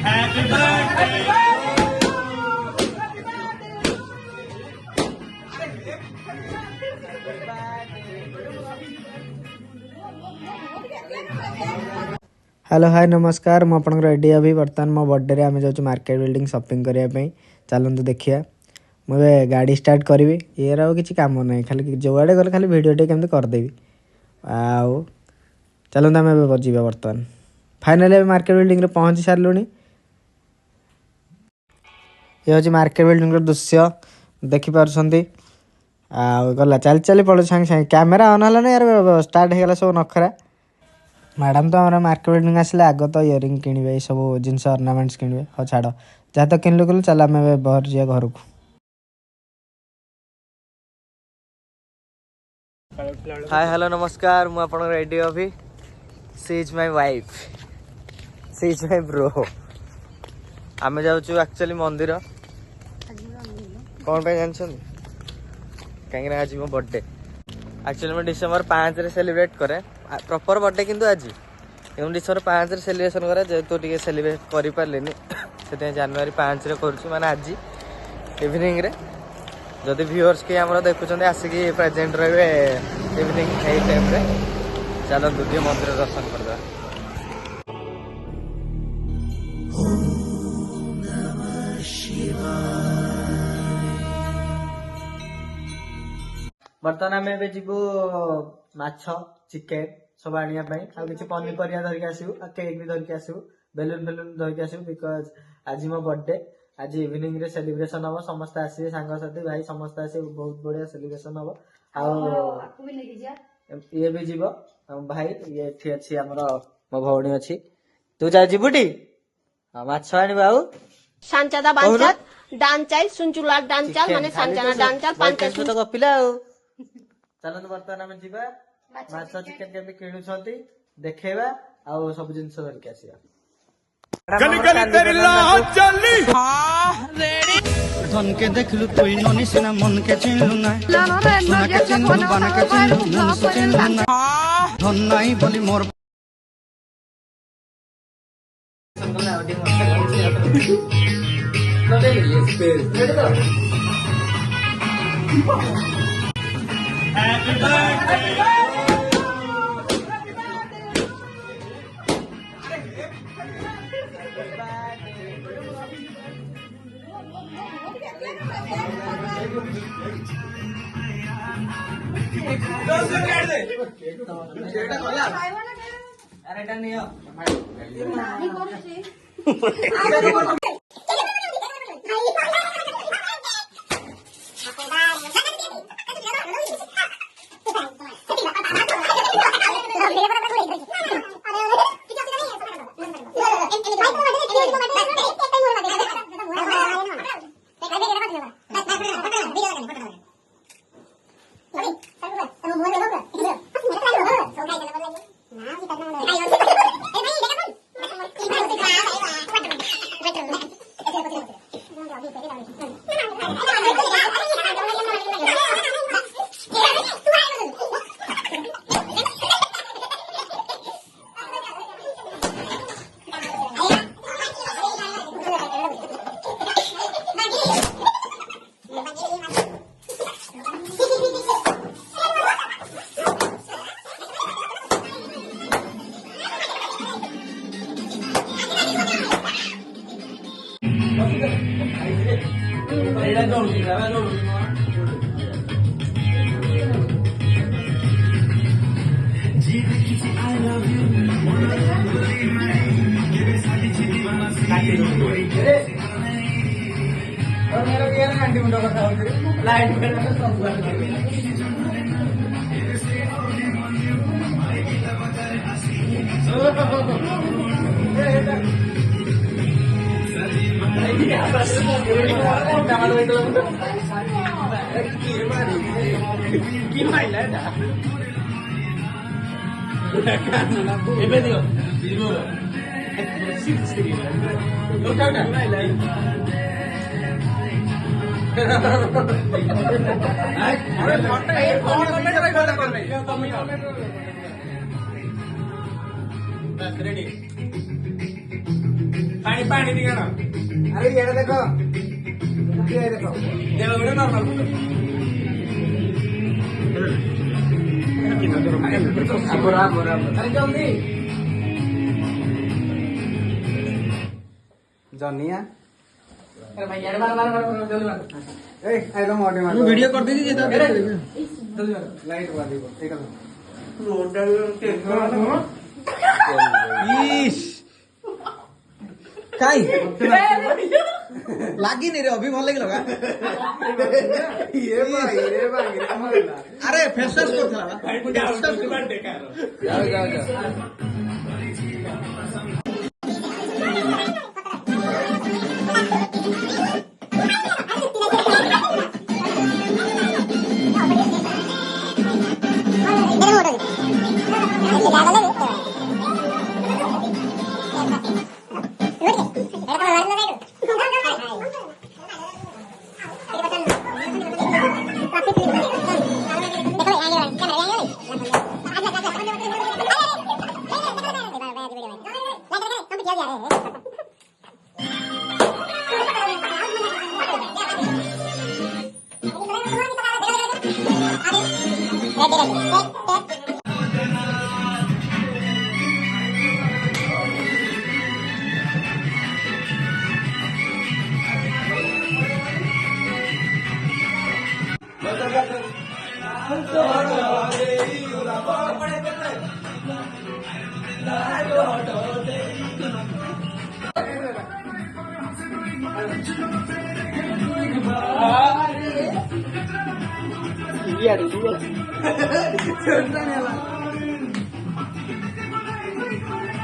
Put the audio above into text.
Happy birthday. Hello hi नमस्कार मु आपन रेडी अभी बर्तमान मो बर्थडे रे आमे जाउछु मार्केट बिल्डिंग शॉपिंग करिया पई चलंतु देखिया मुझे गाड़ी स्टार्ट करी ये रहा किसी काम ना खाली जोआड़े गले खाली वीडियो टे केमती करदेवी आउ चलते आम बजा बर्तमान फाइनाली मार्केट बिल्डिंग रे पहुँची सारूँ। ये हूँ मार्केट बिल्डिंग दृश्य देखिपुं आ गला चल चली पड़ो सांगे सांगे कैमेरा ऑन है ना यार स्टार्ट हो गला सब नखरा मैडम तो हमारा मार्केट बिल्डिंग आसले आग तो इयरिंग किणवे सब जिनस अर्नामेंट्स किणवे हाँ छाड़ जहाँ तो किनलु कलु चल आम बहर जा घर को। हाय हेलो नमस्कार मु आपन रेडी अभी she is my wife she is my bro आम जाऊँ एक्चुअली मंदिर कौन पे जानछन कहीं आज मो बर्थडे एक्चुअली मैं डिसेम्बर 5 रे सेलिब्रेट करे प्रॉपर बर्थडे किंतु आज डिसेम्बर 5 रे सेलिब्रेशन करे जेहेतु टे सेलिब्रेट कर पारे से जनवरी 5 रे करुँ माने आज इवनिंग रे जदि व्यूअर्स के आम देखुं आसिकी प्रेजेंट रहे इवनिंग टाइम रे चलते दिए मंदिर दर्शन करदे। बर्तमान आम ए जीवु माछ चिकेन सब आनिया आ किसी पनीपरिया धरिक आसबू केक भी धरिक आसबू बेलून फेलून धरिक आसबू बिकज आज मो बर्थडे आज इवनिंग रे सेलिब्रेशन हम समस्त आसवे सांगसाथी भाई समस्त आस बहुत बढ़िया सेलिब्रेशन हम ये भी जीव भाई ये अच्छी आमर मो भौणी अच्छी तू जा जीवुटी माछ आनिबा आउ सांचादा बांचात डांचाल सुंचुला डांचाल माने सांचाना डांचाल पांचा तो गपिला आउ चलत बर्तमान आम जीवा माछ चिकेन केमती किणुछंती देखेबा आ सब जिंस धरिक आसीबा गली गली तेरी लाल चली धन के देखलु तुई ननी सिना मन के चिन्हलु ना सोना के चिन्हलु बन के चिन्हलु मन से चिन्हलु ना धन नाही बोली मोर Happy birthday. अरे डन नहीं हो पानी ଭାଇ ପାଣି ଟିକେ ଆଣ। ଆରେ ଇଆଡେ ଦେଖ ଦେଖ ଦେହ ଗୋଟେ ନର୍ମାଲ ଆରେ ଜଲ୍ଦି ଜନିଆ ଆଇଲ ମୋटे ମାର ଭିডিଓ କରିଦେଇଛି ଯେ ଲାଇଟ୍ ବାଜିବ ଏଇଟା କାଇଁ ଲାଗିନି ରେ ଅଭି ଭଲ ଲାଗିଲା ଆରେ ଫେସ୍ ୱାଶ କରୁଥିଲା ଯାଅ ଯାଅ ଯାଅ Iya,